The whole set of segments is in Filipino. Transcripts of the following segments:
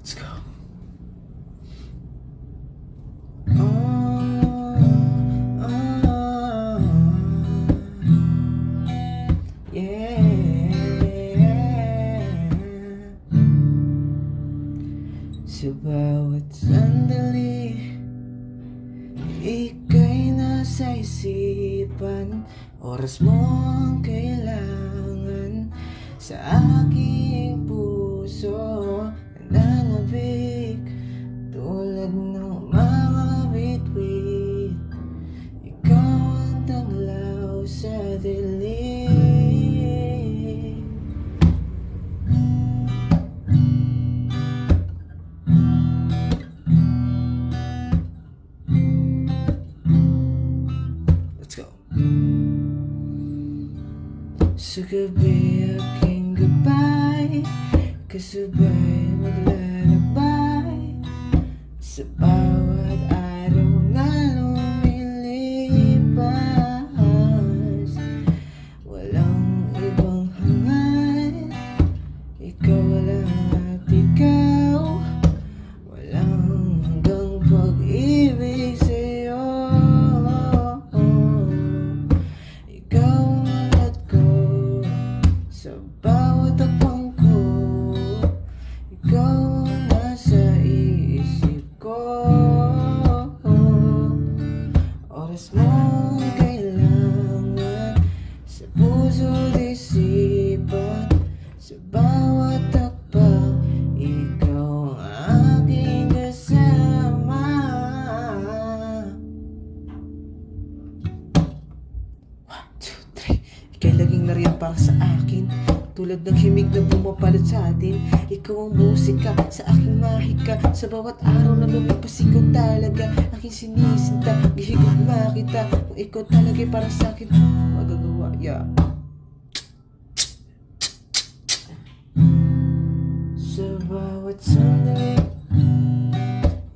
Let's go. Sa bawat sandali, ika'y nasa isipan. Oras mo ang kailangan sa aking puso. Nananabik tulad ng mga bituin. Ikaw ang tanglaw sa dilim. Let's go. Sa gabi aking gabay, kasabay maglalakbay sa bawat araw na lumilipas. Walang ibang hangad, ikaw lang at ikaw. Walang hanggang pag-ibig sa'yo. Ikaw at ko sa bawat takbong ko. Ikaw ang nasa isip ko. Oras mo ang kailangan sa puso't isipan. Sa bawat takpak, ikaw ang aking kasama. 1, 2, 3. Ika'y laging nariyan para sa akin, tulad ng himig na bumabalot sa atin. Ikaw ang musika sa aking mahika. Sa bawat araw na lumipas, ikaw talaga aking sinisinta. Gihigugma kita kung ikaw talaga'y para sa akin. Magagawa, yeah. Sa bawat sandali,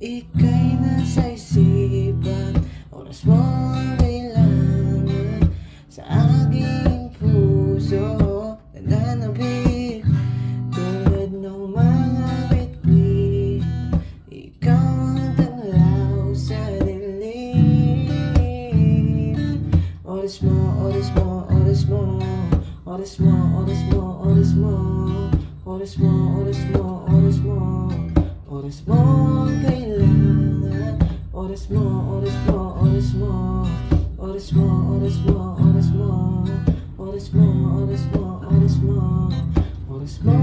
ika'y nasa isipan. Oras mo ang kailangan sa aking puso. Nananabik tulad ng mga bituin. Ikaw ang tanglaw sa dilim. Oras mo, oras mo, oras mo. Oras mo, oras mo, oras mo. Oras mo, oras mo, oras mo. Oras mo ang kailangan. Oras mo, oras mo, oras mo. Oras mo, oras mo, oras mo. Oras mo, oras mo, oras mo. Oras mo